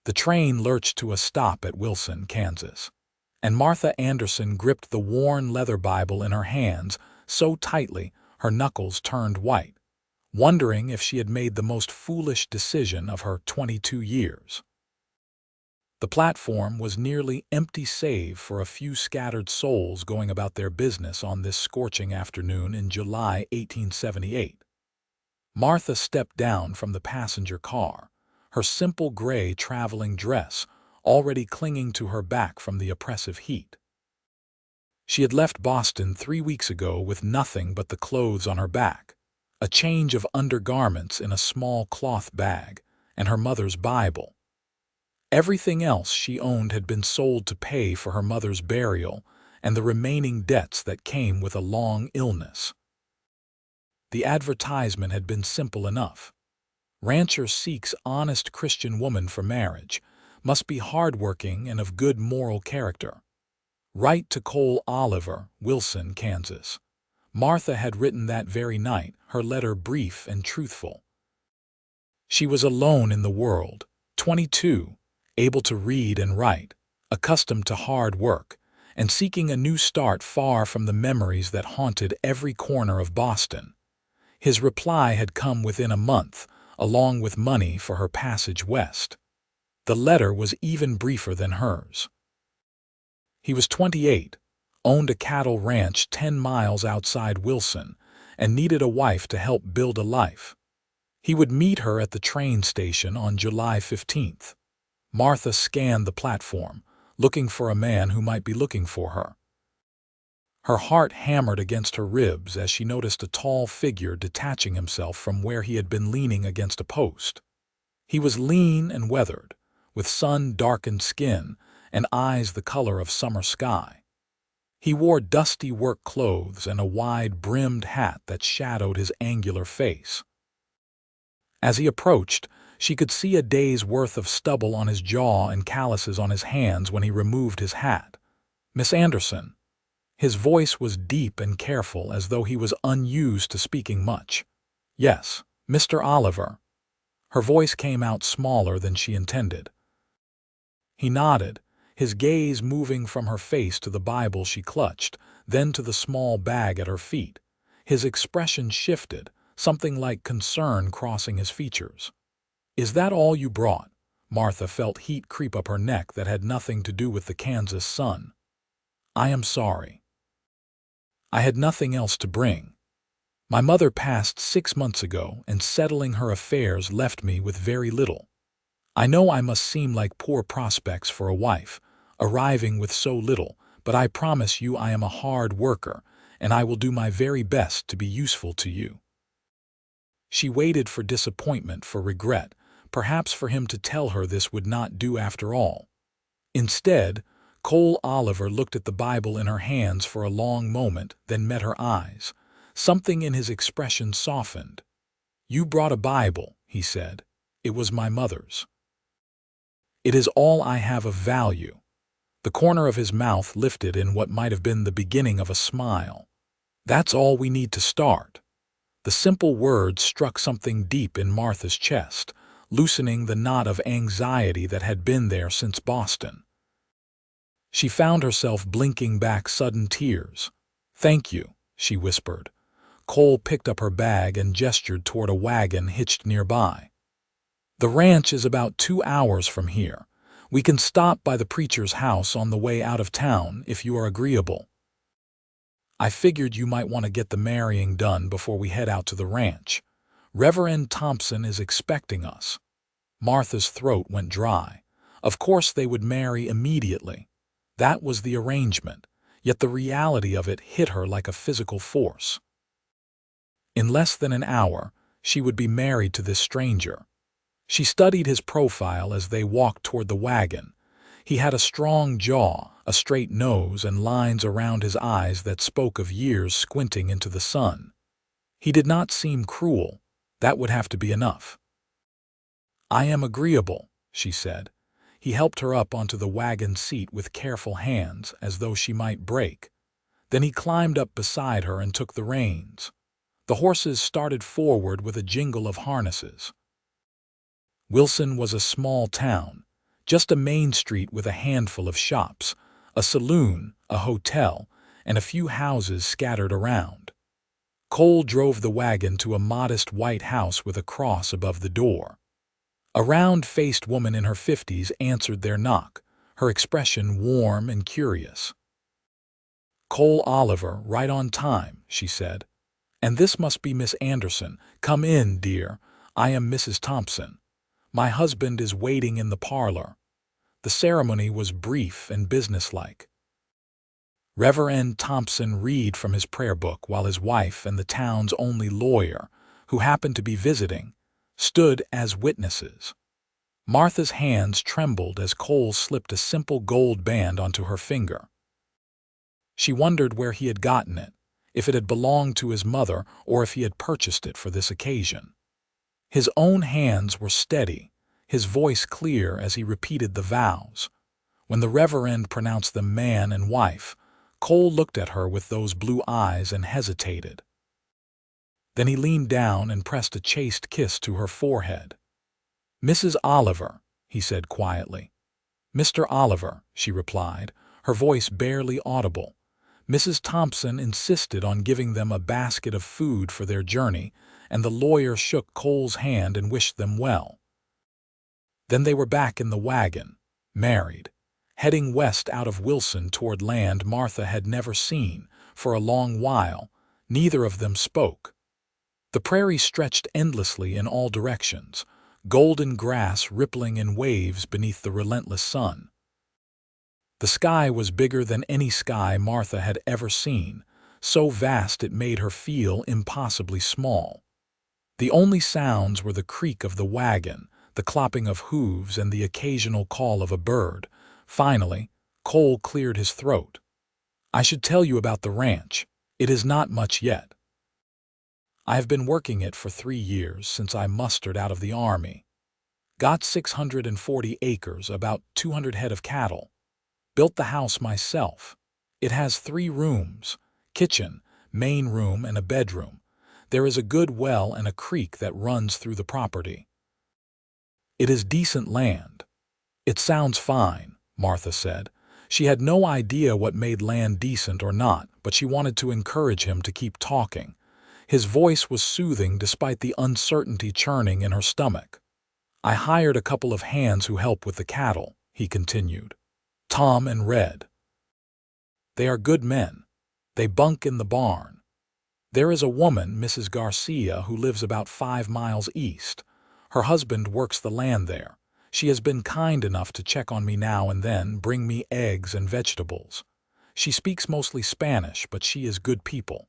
The train lurched to a stop at Wilson, Kansas, and Martha Anderson gripped the worn leather Bible in her hands so tightly her knuckles turned white, wondering if she had made the most foolish decision of her 22 years. The platform was nearly empty save for a few scattered souls going about their business on this scorching afternoon in July 1878. Martha stepped down from the passenger car, her simple gray traveling dress already clinging to her back from the oppressive heat. She had left Boston 3 weeks ago with nothing but the clothes on her back, a change of undergarments in a small cloth bag, and her mother's Bible. Everything else she owned had been sold to pay for her mother's burial and the remaining debts that came with a long illness. The advertisement had been simple enough. Rancher seeks honest Christian woman for marriage, must be hardworking and of good moral character. Write to Cole Oliver, Wilson, Kansas. Martha had written that very night, her letter brief and truthful. She was alone in the world, 22, able to read and write, accustomed to hard work, and seeking a new start far from the memories that haunted every corner of Boston. His reply had come within a month, along with money for her passage west. The letter was even briefer than hers. He was 28, owned a cattle ranch 10 miles outside Wilson, and needed a wife to help build a life. He would meet her at the train station on July 15th. Martha scanned the platform, looking for a man who might be looking for her. Her heart hammered against her ribs as she noticed a tall figure detaching himself from where he had been leaning against a post. He was lean and weathered, with sun-darkened skin and eyes the color of summer sky. He wore dusty work clothes and a wide-brimmed hat that shadowed his angular face. As he approached, she could see a day's worth of stubble on his jaw and calluses on his hands when he removed his hat. "Miss Anderson." His voice was deep and careful, as though he was unused to speaking much. "Yes, Mr. Oliver." Her voice came out smaller than she intended. He nodded, his gaze moving from her face to the Bible she clutched, then to the small bag at her feet. His expression shifted, something like concern crossing his features. "Is that all you brought?" Martha felt heat creep up her neck that had nothing to do with the Kansas sun. "I am sorry. I had nothing else to bring. My mother passed 6 months ago, and settling her affairs left me with very little. I know I must seem like poor prospects for a wife, arriving with so little, but I promise you I am a hard worker, and I will do my very best to be useful to you." She waited for disappointment, for regret, perhaps for him to tell her this would not do after all. Instead, Cole Oliver looked at the Bible in her hands for a long moment, then met her eyes. Something in his expression softened. "You brought a Bible," he said. "It was my mother's. It is all I have of value." The corner of his mouth lifted in what might have been the beginning of a smile. "That's all we need to start." The simple words struck something deep in Martha's chest, loosening the knot of anxiety that had been there since Boston. She found herself blinking back sudden tears. "Thank you," she whispered. Cole picked up her bag and gestured toward a wagon hitched nearby. "The ranch is about 2 hours from here. We can stop by the preacher's house on the way out of town if you are agreeable. I figured you might want to get the marrying done before we head out to the ranch. Reverend Thompson is expecting us." Martha's throat went dry. Of course they would marry immediately. That was the arrangement, yet the reality of it hit her like a physical force. In less than an hour, she would be married to this stranger. She studied his profile as they walked toward the wagon. He had a strong jaw, a straight nose, and lines around his eyes that spoke of years squinting into the sun. He did not seem cruel. That would have to be enough. "I am agreeable," she said. He helped her up onto the wagon seat with careful hands, as though she might break. Then he climbed up beside her and took the reins. The horses started forward with a jingle of harnesses. Wilson was a small town, Just a main street with a handful of shops, a saloon, a hotel, and a few houses scattered around. Cole drove the wagon to a modest white house with a cross above the door. A round-faced woman in her 50s answered their knock, her expression warm and curious. "Cole Oliver, right on time," she said. "And this must be Miss Anderson. Come in, dear. I am Mrs. Thompson. My husband is waiting in the parlor." The ceremony was brief and businesslike. Reverend Thompson read from his prayer book while his wife and the town's only lawyer, who happened to be visiting, stood as witnesses. Martha's hands trembled as Cole slipped a simple gold band onto her finger. She wondered where he had gotten it, if it had belonged to his mother or if he had purchased it for this occasion. His own hands were steady, his voice clear as he repeated the vows. When the Reverend pronounced them man and wife, Cole looked at her with those blue eyes and hesitated. Then he leaned down and pressed a chaste kiss to her forehead. "Mrs. Oliver," he said quietly. "Mr. Oliver," she replied, her voice barely audible. Mrs. Thompson insisted on giving them a basket of food for their journey, and the lawyer shook Cole's hand and wished them well. Then they were back in the wagon, married, heading west out of Wilson toward land Martha had never seen. For a long while, neither of them spoke. The prairie stretched endlessly in all directions, golden grass rippling in waves beneath the relentless sun. The sky was bigger than any sky Martha had ever seen, so vast it made her feel impossibly small. The only sounds were the creak of the wagon, the clopping of hooves, and the occasional call of a bird. Finally, Cole cleared his throat. "I should tell you about the ranch. It is not much yet. I have been working it for 3 years since I mustered out of the Army. Got 640 acres, about 200 head of cattle. Built the house myself. It has 3 rooms, kitchen, main room, and a bedroom. There is a good well and a creek that runs through the property. It is decent land." "It sounds fine," Martha said. She had no idea what made land decent or not, but she wanted to encourage him to keep talking. His voice was soothing despite the uncertainty churning in her stomach. "I hired a couple of hands who help with the cattle," he continued. "Tom and Red. They are good men. They bunk in the barn. There is a woman, Mrs. Garcia, who lives about 5 miles east. Her husband works the land there. She has been kind enough to check on me now and then, bring me eggs and vegetables. She speaks mostly Spanish, but she is good people.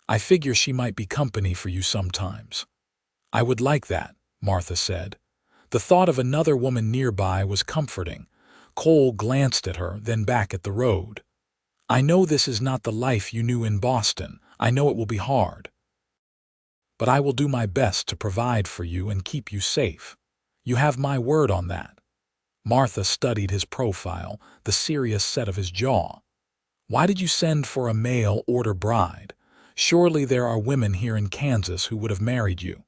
I figure she might be company for you sometimes." "I would like that," Martha said. The thought of another woman nearby was comforting. Cole glanced at her, then back at the road. "I know this is not the life you knew in Boston. I know it will be hard. But I will do my best to provide for you and keep you safe. You have my word on that." Martha studied his profile, the serious set of his jaw. "Why did you send for a mail-order bride? Surely there are women here in Kansas who would have married you."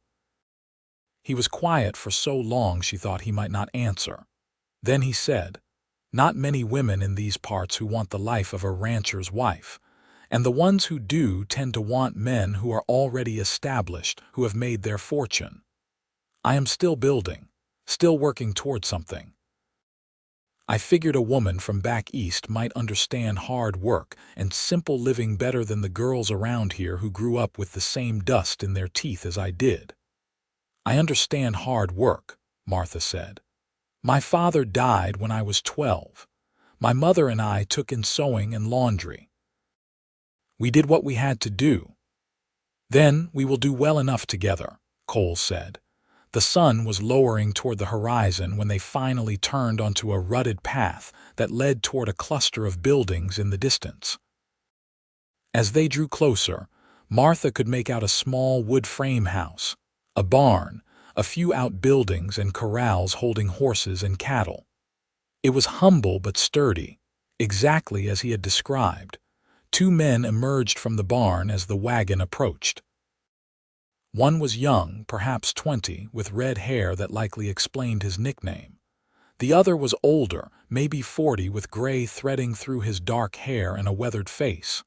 He was quiet for so long she thought he might not answer. Then he said, "Not many women in these parts who want the life of a rancher's wife, and the ones who do tend to want men who are already established, who have made their fortune. I am still building, still working toward something. I figured a woman from back east might understand hard work and simple living better than the girls around here who grew up with the same dust in their teeth as I did." "I understand hard work," Martha said. "My father died when I was 12. My mother and I took in sewing and laundry. We did what we had to do. Then we will do well enough together," Cole said. The sun was lowering toward the horizon when they finally turned onto a rutted path that led toward a cluster of buildings in the distance. As they drew closer, Martha could make out a small wood frame house, a barn, a few outbuildings and corrals holding horses and cattle. It was humble but sturdy, exactly as he had described. 2 men emerged from the barn as the wagon approached. One was young, perhaps 20, with red hair that likely explained his nickname. The other was older, maybe 40, with gray threading through his dark hair and a weathered face.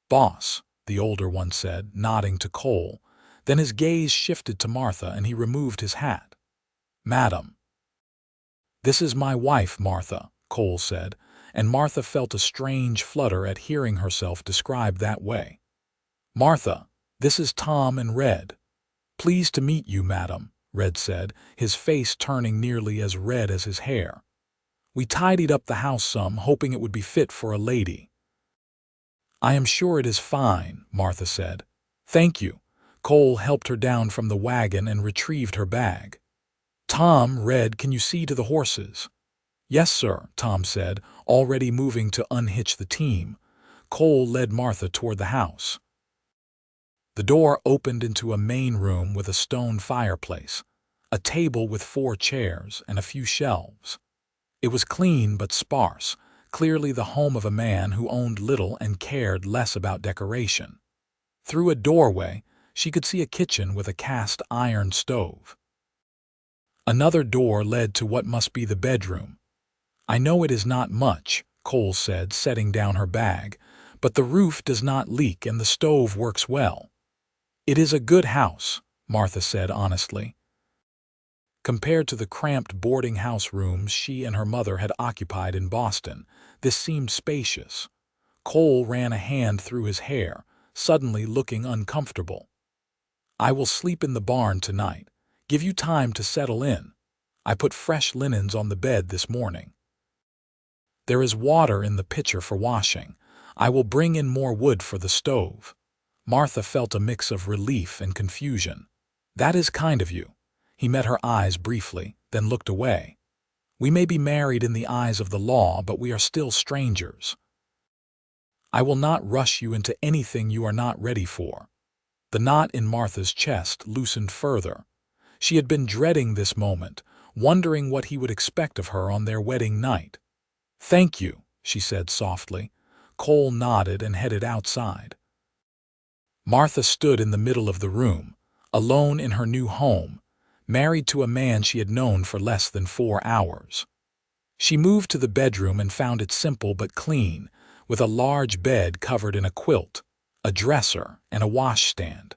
"Boss," the older one said, nodding to Cole. Then his gaze shifted to Martha and he removed his hat. "Madam." "This is my wife, Martha," Cole said, and Martha felt a strange flutter at hearing herself described that way. "Martha, this is Tom and Red." "Pleased to meet you, madam," Red said, his face turning nearly as red as his hair. "We tidied up the house some, hoping it would be fit for a lady." "I am sure it is fine," Martha said. "Thank you." Cole helped her down from the wagon and retrieved her bag. "Tom, Red, can you see to the horses?" "Yes, sir," Tom said, already moving to unhitch the team. Cole led Martha toward the house. The door opened into a main room with a stone fireplace, a table with 4 chairs, and a few shelves. It was clean but sparse, clearly the home of a man who owned little and cared less about decoration. Through a doorway, she could see a kitchen with a cast iron stove. Another door led to what must be the bedroom. "I know it is not much," Cole said, setting down her bag, "but the roof does not leak and the stove works well." "It is a good house," Martha said honestly. Compared to the cramped boarding house rooms she and her mother had occupied in Boston, this seemed spacious. Cole ran a hand through his hair, suddenly looking uncomfortable. "I will sleep in the barn tonight. Give you time to settle in. I put fresh linens on the bed this morning. There is water in the pitcher for washing. I will bring in more wood for the stove." Martha felt a mix of relief and confusion. "That is kind of you." He met her eyes briefly, then looked away. "We may be married in the eyes of the law, but we are still strangers. I will not rush you into anything you are not ready for." The knot in Martha's chest loosened further. She had been dreading this moment, wondering what he would expect of her on their wedding night. "Thank you," she said softly. Cole nodded and headed outside. Martha stood in the middle of the room, alone in her new home, married to a man she had known for less than 4 hours. She moved to the bedroom and found it simple but clean, with a large bed covered in a quilt, a dresser, and a washstand.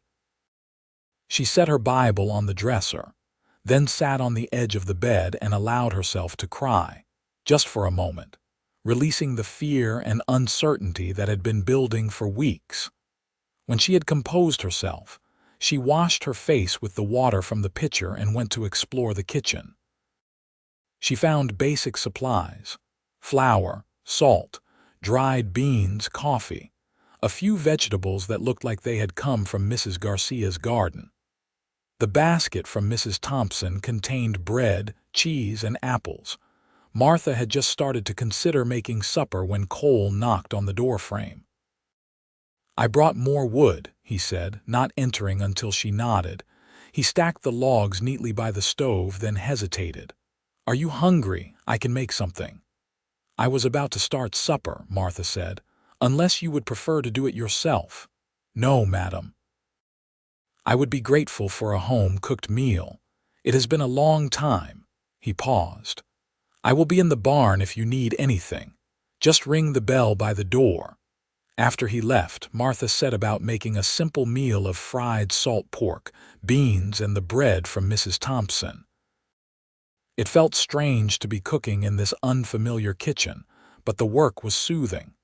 She set her Bible on the dresser, then sat on the edge of the bed and allowed herself to cry, just for a moment, releasing the fear and uncertainty that had been building for weeks. When she had composed herself, she washed her face with the water from the pitcher and went to explore the kitchen. She found basic supplies: flour, salt, dried beans, coffee, a few vegetables that looked like they had come from Mrs. Garcia's garden. The basket from Mrs. Thompson contained bread, cheese, and apples. Martha had just started to consider making supper when Cole knocked on the doorframe. "I brought more wood," he said, not entering until she nodded. He stacked the logs neatly by the stove, then hesitated. "Are you hungry? I can make something." "I was about to start supper," Martha said, "unless you would prefer to do it yourself." "No, madam." "I would be grateful for a home-cooked meal. It has been a long time." He paused. "I will be in the barn if you need anything. Just ring the bell by the door." After he left, Martha set about making a simple meal of fried salt pork, beans, and the bread from Mrs. Thompson. It felt strange to be cooking in this unfamiliar kitchen, but the work was soothing.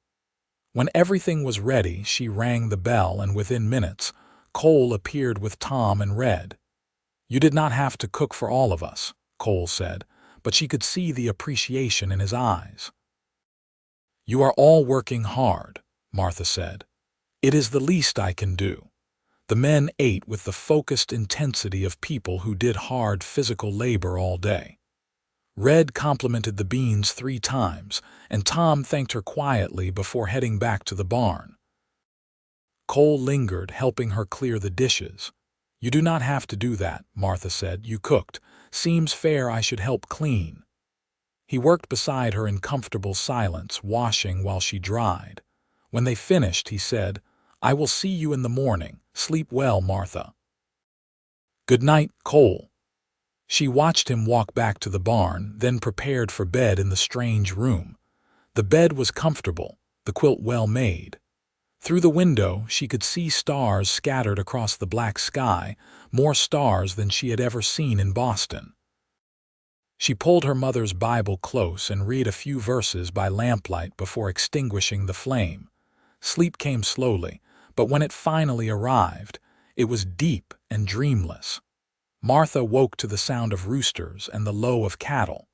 When everything was ready, she rang the bell, and within minutes, Cole appeared with Tom and Red. "You did not have to cook for all of us," Cole said, but she could see the appreciation in his eyes. "You are all working hard," Martha said. "It is the least I can do." The men ate with the focused intensity of people who did hard physical labor all day. Red complimented the beans 3 times, and Tom thanked her quietly before heading back to the barn. Cole lingered, helping her clear the dishes. "You do not have to do that," Martha said. "You cooked. Seems fair I should help clean." He worked beside her in comfortable silence, washing while she dried. When they finished, he said, "I will see you in the morning. Sleep well, Martha." "Good night, Cole." She watched him walk back to the barn, then prepared for bed in the strange room. The bed was comfortable, the quilt well made. Through the window, she could see stars scattered across the black sky, more stars than she had ever seen in Boston. She pulled her mother's Bible close and read a few verses by lamplight before extinguishing the flame. Sleep came slowly, but when it finally arrived, it was deep and dreamless. Martha woke to the sound of roosters and the low of cattle.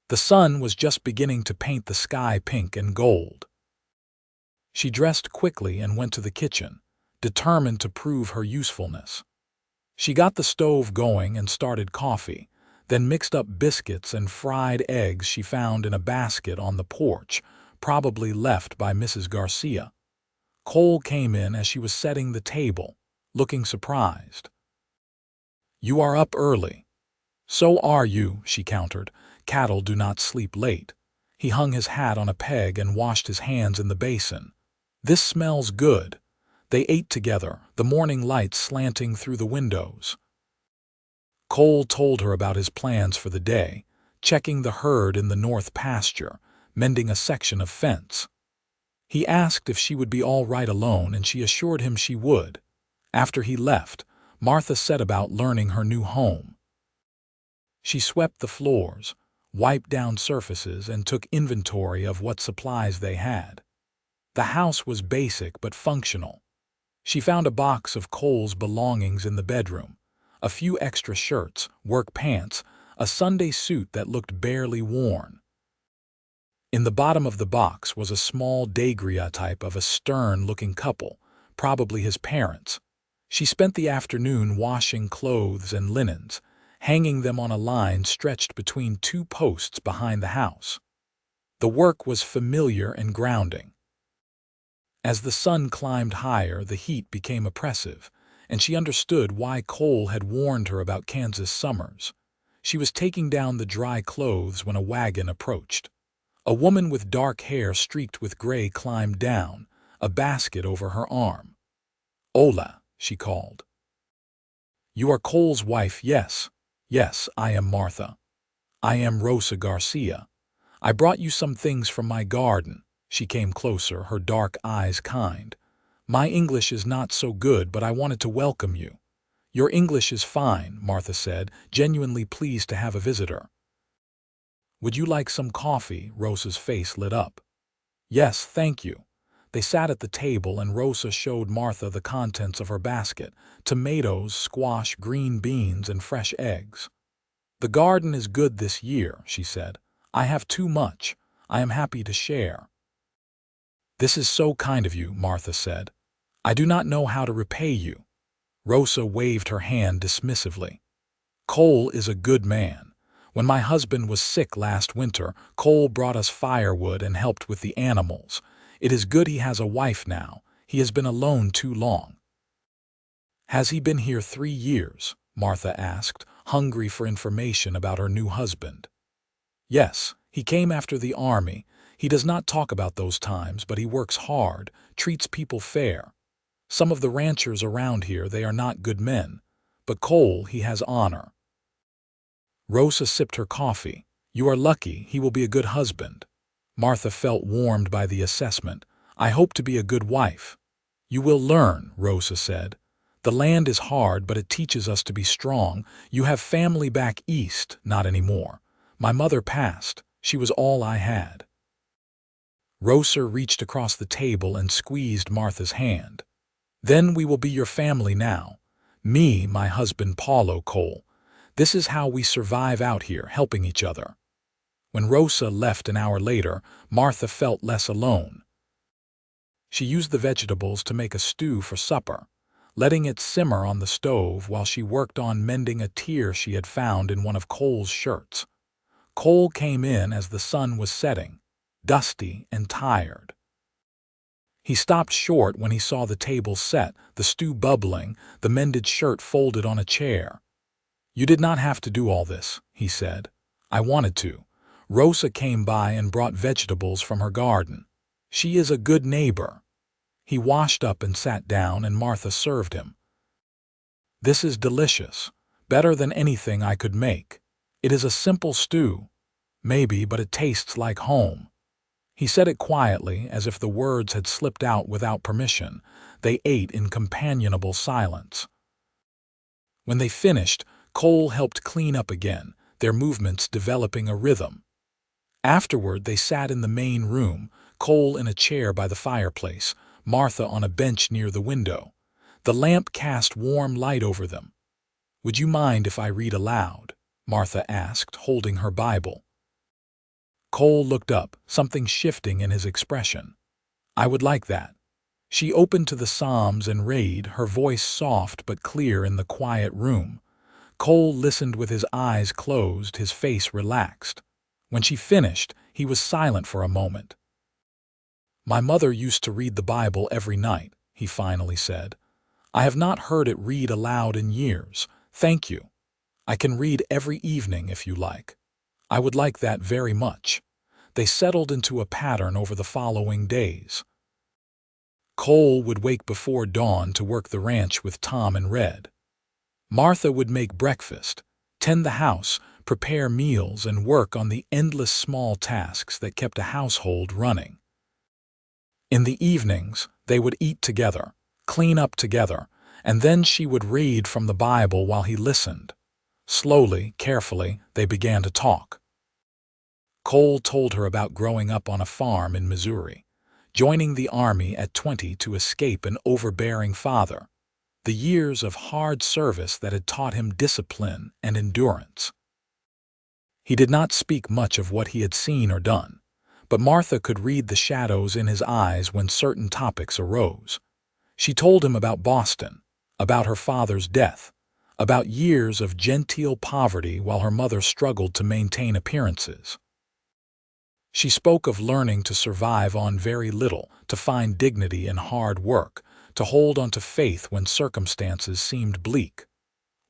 The sun was just beginning to paint the sky pink and gold. She dressed quickly and went to the kitchen, determined to prove her usefulness. She got the stove going and started coffee, then mixed up biscuits and fried eggs she found in a basket on the porch, probably left by Mrs. Garcia. Cole came in as she was setting the table, looking surprised. "You are up early." "So are you," she countered. "Cattle do not sleep late." He hung his hat on a peg and washed his hands in the basin. "This smells good." They ate together, the morning light slanting through the windows. Cole told her about his plans for the day, checking the herd in the north pasture, mending a section of fence. He asked if she would be all right alone, and she assured him she would. After he left, Martha set about learning her new home. She swept the floors, wiped down surfaces, and took inventory of what supplies they had. The house was basic but functional. She found a box of Cole's belongings in the bedroom, a few extra shirts, work pants, a Sunday suit that looked barely worn. In the bottom of the box was a small daguerreotype of a stern-looking couple, probably his parents. She spent the afternoon washing clothes and linens, hanging them on a line stretched between two posts behind the house. The work was familiar and grounding. As the sun climbed higher, the heat became oppressive, and she understood why Cole had warned her about Kansas summers. She was taking down the dry clothes when a wagon approached. A woman with dark hair streaked with gray climbed down, a basket over her arm. "Hola," she called. "You are Cole's wife, yes?" "Yes, I am Martha." "I am Rosa Garcia. I brought you some things from my garden." She came closer, her dark eyes kind. "My English is not so good, but I wanted to welcome you." "Your English is fine," Martha said, genuinely pleased to have a visitor. "Would you like some coffee?" Rosa's face lit up. "Yes, thank you." They sat at the table and Rosa showed Martha the contents of her basket: tomatoes, squash, green beans, and fresh eggs. "The garden is good this year," she said. "I have too much. I am happy to share." "This is so kind of you," Martha said. "I do not know how to repay you." Rosa waved her hand dismissively. "Cole is a good man. When my husband was sick last winter, Cole brought us firewood and helped with the animals. It is good he has a wife now. He has been alone too long." "Has he been here 3 years?" Martha asked, hungry for information about her new husband. "Yes, he came after the army. He does not talk about those times, but he works hard, treats people fair. Some of the ranchers around here, they are not good men. But Cole, he has honor." Rosa sipped her coffee. "You are lucky. He will be a good husband." Martha felt warmed by the assessment. "I hope to be a good wife." "You will learn," Rosa said. "The land is hard, but it teaches us to be strong. You have family back east." "Not anymore. My mother passed. She was all I had." Rosa reached across the table and squeezed Martha's hand. "Then we will be your family now. Me, my husband Paulo Cole. This is how we survive out here, helping each other." When Rosa left an hour later, Martha felt less alone. She used the vegetables to make a stew for supper, letting it simmer on the stove while she worked on mending a tear she had found in one of Cole's shirts. Cole came in as the sun was setting, dusty and tired. He stopped short when he saw the table set, the stew bubbling, the mended shirt folded on a chair. "You did not have to do all this," he said. "I wanted to." Rosa came by and brought vegetables from her garden. She is a good neighbor. He washed up and sat down, and Martha served him. "This is delicious. Better than anything I could make. It is a simple stew, maybe, but it tastes like home." He said it quietly, as if the words had slipped out without permission. They ate in companionable silence. When they finished, Cole helped clean up again, their movements developing a rhythm. Afterward, they sat in the main room, Cole in a chair by the fireplace, Martha on a bench near the window. The lamp cast warm light over them. "Would you mind if I read aloud?" Martha asked, holding her Bible. Cole looked up, something shifting in his expression. "I would like that." She opened to the Psalms and read, her voice soft but clear in the quiet room. Cole listened with his eyes closed, his face relaxed. When she finished, he was silent for a moment. "My mother used to read the Bible every night," he finally said. "I have not heard it read aloud in years. Thank you. I can read every evening if you like." "I would like that very much." They settled into a pattern over the following days. Cole would wake before dawn to work the ranch with Tom and Red. Martha would make breakfast, tend the house, prepare meals, and work on the endless small tasks that kept a household running. In the evenings, they would eat together, clean up together, and then she would read from the Bible while he listened. Slowly, carefully, they began to talk. Cole told her about growing up on a farm in Missouri, joining the Army at 20 to escape an overbearing father, the years of hard service that had taught him discipline and endurance. He did not speak much of what he had seen or done, but Martha could read the shadows in his eyes when certain topics arose. She told him about Boston, about her father's death, about years of genteel poverty while her mother struggled to maintain appearances. She spoke of learning to survive on very little, to find dignity in hard work, to hold on to faith when circumstances seemed bleak.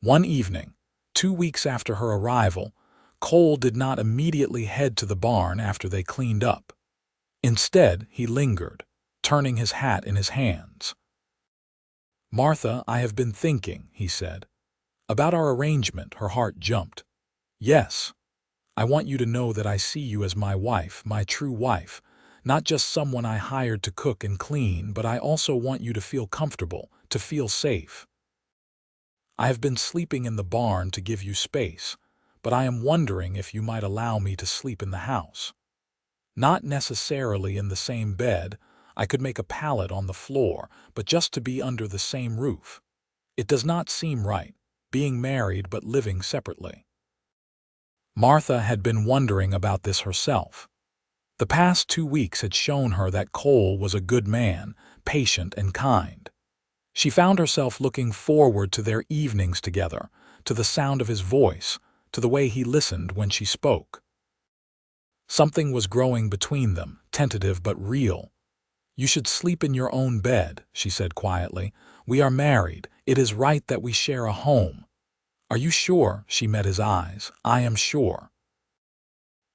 One evening, 2 weeks after her arrival, Cole did not immediately head to the barn after they cleaned up. Instead, he lingered, turning his hat in his hands. "Martha, I have been thinking," he said. "About our arrangement." Her heart jumped. "Yes. I want you to know that I see you as my wife, my true wife, not just someone I hired to cook and clean, but I also want you to feel comfortable, to feel safe. I have been sleeping in the barn to give you space, but I am wondering if you might allow me to sleep in the house. Not necessarily in the same bed, I could make a pallet on the floor, but just to be under the same roof. It does not seem right, being married but living separately." Martha had been wondering about this herself. The past 2 weeks had shown her that Cole was a good man, patient and kind. She found herself looking forward to their evenings together, to the sound of his voice, to the way he listened when she spoke. Something was growing between them, tentative but real. "You should sleep in your own bed," she said quietly. "We are married. It is right that we share a home." "Are you sure?" She met his eyes. "I am sure."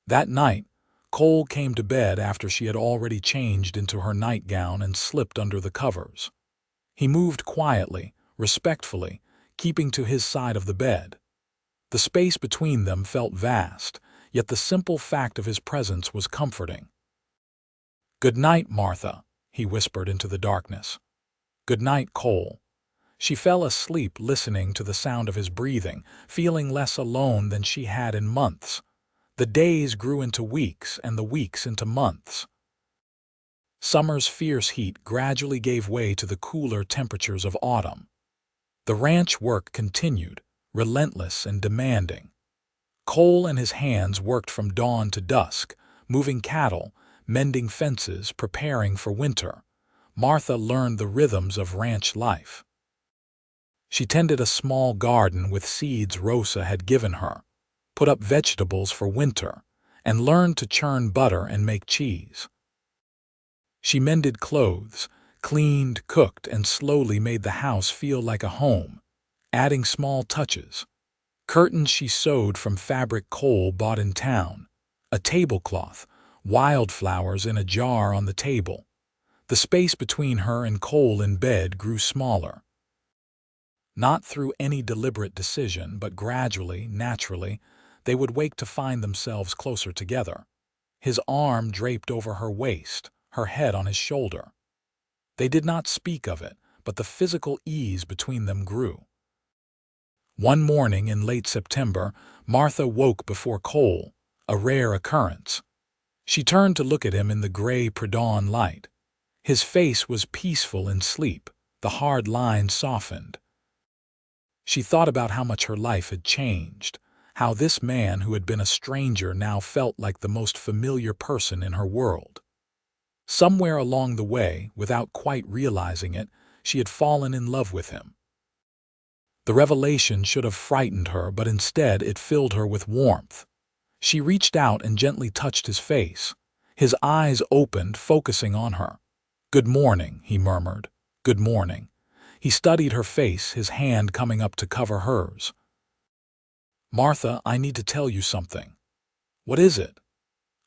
That night, Cole came to bed after she had already changed into her nightgown and slipped under the covers. He moved quietly, respectfully, keeping to his side of the bed. The space between them felt vast, yet the simple fact of his presence was comforting. "Good night, Martha," he whispered into the darkness. "Good night, Cole." She fell asleep listening to the sound of his breathing, feeling less alone than she had in months. The days grew into weeks and the weeks into months. Summer's fierce heat gradually gave way to the cooler temperatures of autumn. The ranch work continued, relentless and demanding. Cole and his hands worked from dawn to dusk, moving cattle, mending fences, preparing for winter. Martha learned the rhythms of ranch life. She tended a small garden with seeds Rosa had given her, put up vegetables for winter, and learned to churn butter and make cheese. She mended clothes, cleaned, cooked, and slowly made the house feel like a home, adding small touches. Curtains she sewed from fabric Cole bought in town, a tablecloth, wildflowers in a jar on the table. The space between her and Cole in bed grew smaller. Not through any deliberate decision, but gradually, naturally, they would wake to find themselves closer together. His arm draped over her waist, her head on his shoulder. They did not speak of it, but the physical ease between them grew. One morning in late September, Martha woke before Cole, a rare occurrence. She turned to look at him in the gray pre-dawn light. His face was peaceful in sleep, the hard lines softened. She thought about how much her life had changed, how this man who had been a stranger now felt like the most familiar person in her world. Somewhere along the way, without quite realizing it, she had fallen in love with him. The revelation should have frightened her, but instead it filled her with warmth. She reached out and gently touched his face. His eyes opened, focusing on her. "Good morning," he murmured. "Good morning." He studied her face, his hand coming up to cover hers. "Martha, I need to tell you something." "What is it?"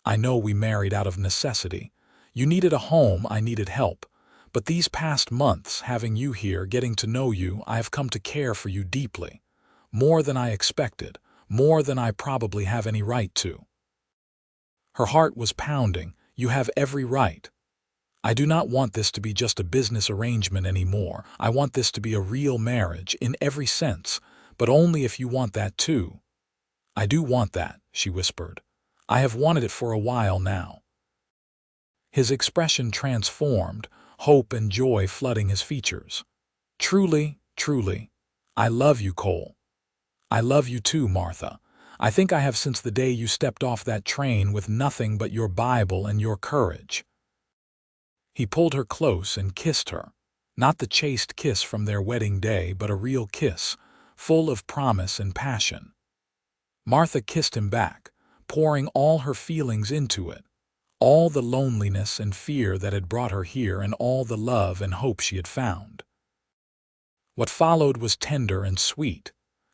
"I know we married out of necessity. You needed a home, I needed help. But these past months, having you here, getting to know you, I have come to care for you deeply. More than I expected, more than I probably have any right to." Her heart was pounding. "You have every right. I do not want this to be just a business arrangement anymore. I want this to be a real marriage, in every sense, but only if you want that too." "I do want that," she whispered. "I have wanted it for a while now." His expression transformed, hope and joy flooding his features. "Truly, truly, I love you, Cole. I love you too, Martha. I think I have since the day you stepped off that train with nothing but your Bible and your courage." He pulled her close and kissed her. Not the chaste kiss from their wedding day, but a real kiss, full of promise and passion. Martha kissed him back, pouring all her feelings into it, all the loneliness and fear that had brought her here and all the love and hope she had found. What followed was tender and sweet,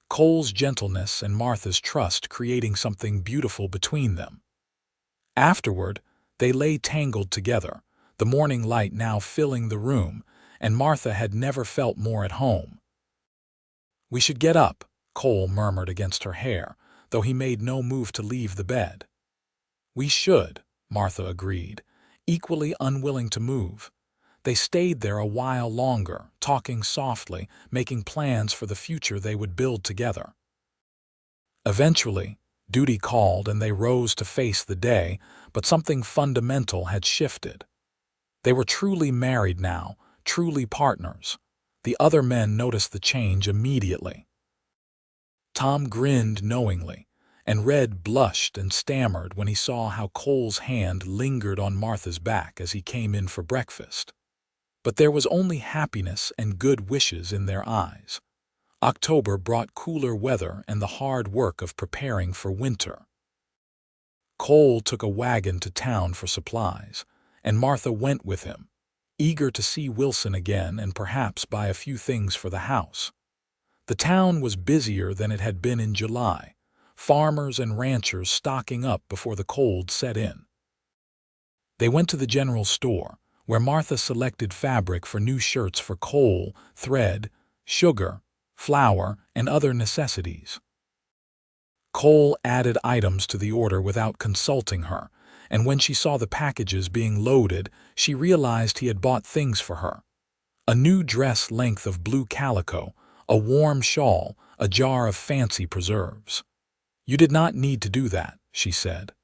Cole's gentleness and Martha's trust creating something beautiful between them. Afterward, they lay tangled together, the morning light now filling the room, and Martha had never felt more at home. "We should get up," Cole murmured against her hair, though he made no move to leave the bed. "We should," Martha agreed, equally unwilling to move. They stayed there a while longer, talking softly, making plans for the future they would build together. Eventually, duty called and they rose to face the day, but something fundamental had shifted. They were truly married now, truly partners. The other men noticed the change immediately. Tom grinned knowingly, and Red blushed and stammered when he saw how Cole's hand lingered on Martha's back as he came in for breakfast. But there was only happiness and good wishes in their eyes. October brought cooler weather and the hard work of preparing for winter. Cole took a wagon to town for supplies, and Martha went with him, eager to see Wilson again and perhaps buy a few things for the house. The town was busier than it had been in July, farmers and ranchers stocking up before the cold set in. They went to the general store, where Martha selected fabric for new shirts for Cole, thread, sugar, flour, and other necessities. Cole added items to the order without consulting her, and when she saw the packages being loaded, she realized he had bought things for her. A new dress length of blue calico, a warm shawl, a jar of fancy preserves. "You did not need to do that," she said.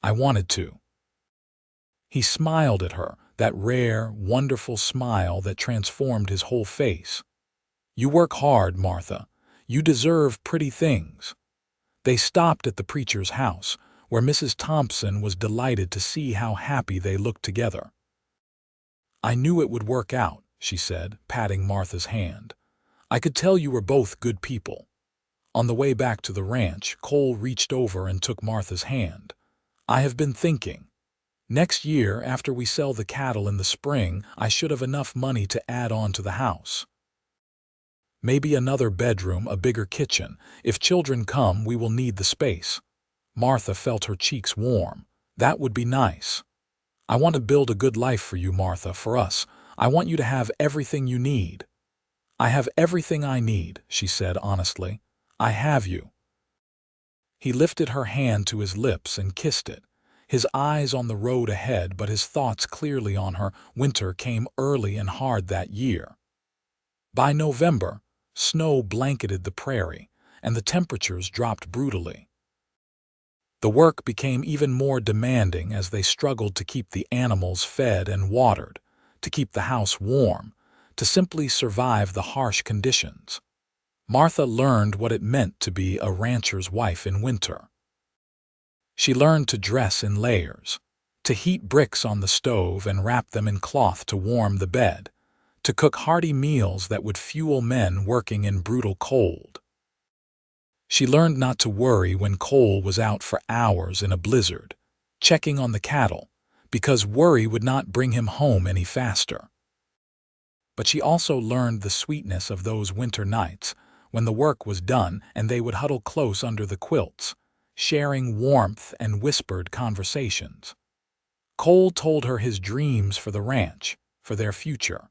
"I wanted to." He smiled at her, that rare, wonderful smile that transformed his whole face. "You work hard, Martha. You deserve pretty things." They stopped at the preacher's house, where Mrs. Thompson was delighted to see how happy they looked together. "I knew it would work out," she said, patting Martha's hand. "I could tell you were both good people." On the way back to the ranch, Cole reached over and took Martha's hand. "I have been thinking. Next year, after we sell the cattle in the spring, I should have enough money to add on to the house. Maybe another bedroom, a bigger kitchen. If children come, we will need the space." Martha felt her cheeks warm. "That would be nice. I want to build a good life for you, Martha, for us. I want you to have everything you need." I have everything I need, she said honestly. I have you. He lifted her hand to his lips and kissed it, his eyes on the road ahead but his thoughts clearly on her. Winter came early and hard that year. By November, snow blanketed the prairie, and the temperatures dropped brutally. The work became even more demanding as they struggled to keep the animals fed and watered, to keep the house warm, to simply survive the harsh conditions. Martha learned what it meant to be a rancher's wife in winter. She learned to dress in layers, to heat bricks on the stove and wrap them in cloth to warm the bed, to cook hearty meals that would fuel men working in brutal cold. She learned not to worry when Cole was out for hours in a blizzard, checking on the cattle, because worry would not bring him home any faster. But she also learned the sweetness of those winter nights, when the work was done and they would huddle close under the quilts, sharing warmth and whispered conversations. Cole told her his dreams for the ranch, for their future.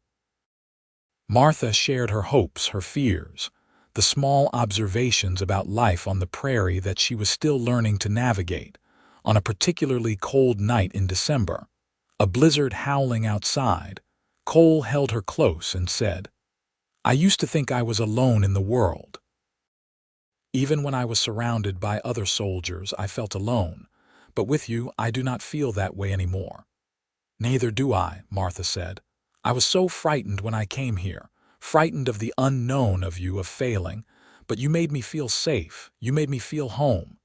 Martha shared her hopes, her fears, the small observations about life on the prairie that she was still learning to navigate. On a particularly cold night in December, a blizzard howling outside, Cole held her close and said, "I used to think I was alone in the world. Even when I was surrounded by other soldiers, I felt alone, but with you I do not feel that way anymore." "Neither do I," Martha said. "I was so frightened when I came here, frightened of the unknown of you, of failing, but you made me feel safe, you made me feel home."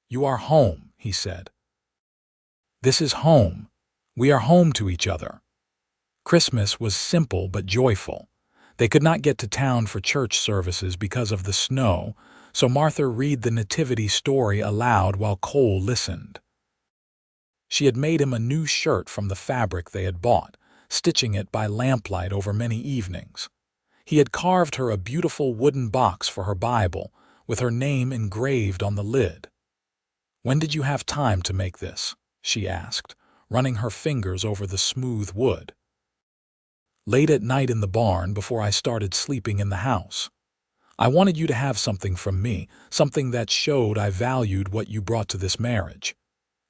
"You are home," he said. "This is home. We are home to each other." Christmas was simple but joyful. They could not get to town for church services because of the snow, so Martha read the nativity story aloud while Cole listened. She had made him a new shirt from the fabric they had bought, stitching it by lamplight over many evenings. He had carved her a beautiful wooden box for her Bible, with her name engraved on the lid. "When did you have time to make this?" she asked, running her fingers over the smooth wood. "Late at night in the barn before I started sleeping in the house. I wanted you to have something from me, something that showed I valued what you brought to this marriage."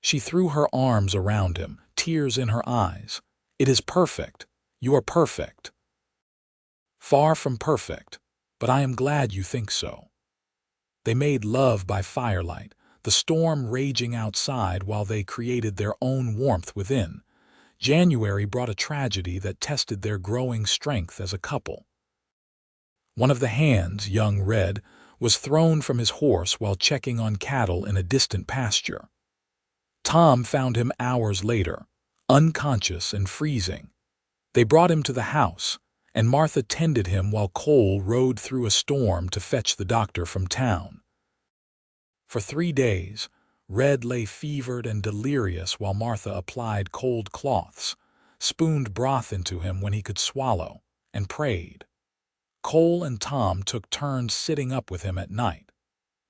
She threw her arms around him, tears in her eyes. "It is perfect. You are perfect." "Far from perfect, but I am glad you think so." They made love by firelight, the storm raging outside while they created their own warmth within. January brought a tragedy that tested their growing strength as a couple. One of the hands, young Red, was thrown from his horse while checking on cattle in a distant pasture. Tom found him hours later, unconscious and freezing. They brought him to the house, and Martha tended him while Cole rode through a storm to fetch the doctor from town. For 3 days, Red lay fevered and delirious while Martha applied cold cloths, spooned broth into him when he could swallow, and prayed. Cole and Tom took turns sitting up with him at night.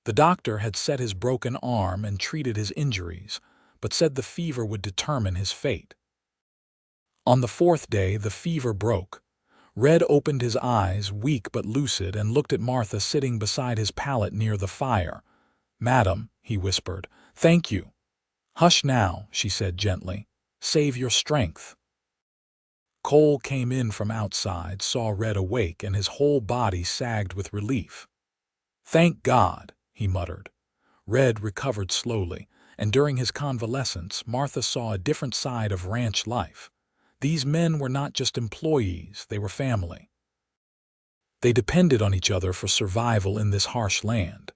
The doctor had set his broken arm and treated his injuries, but said the fever would determine his fate. On the 4th day, the fever broke. Red opened his eyes, weak but lucid, and looked at Martha sitting beside his pallet near the fire. "Madam," he whispered, "thank you." "Hush now," she said gently. "Save your strength." Cole came in from outside, saw Red awake, and his whole body sagged with relief. "Thank God," he muttered. Red recovered slowly, and during his convalescence, Martha saw a different side of ranch life. These men were not just employees, they were family. They depended on each other for survival in this harsh land.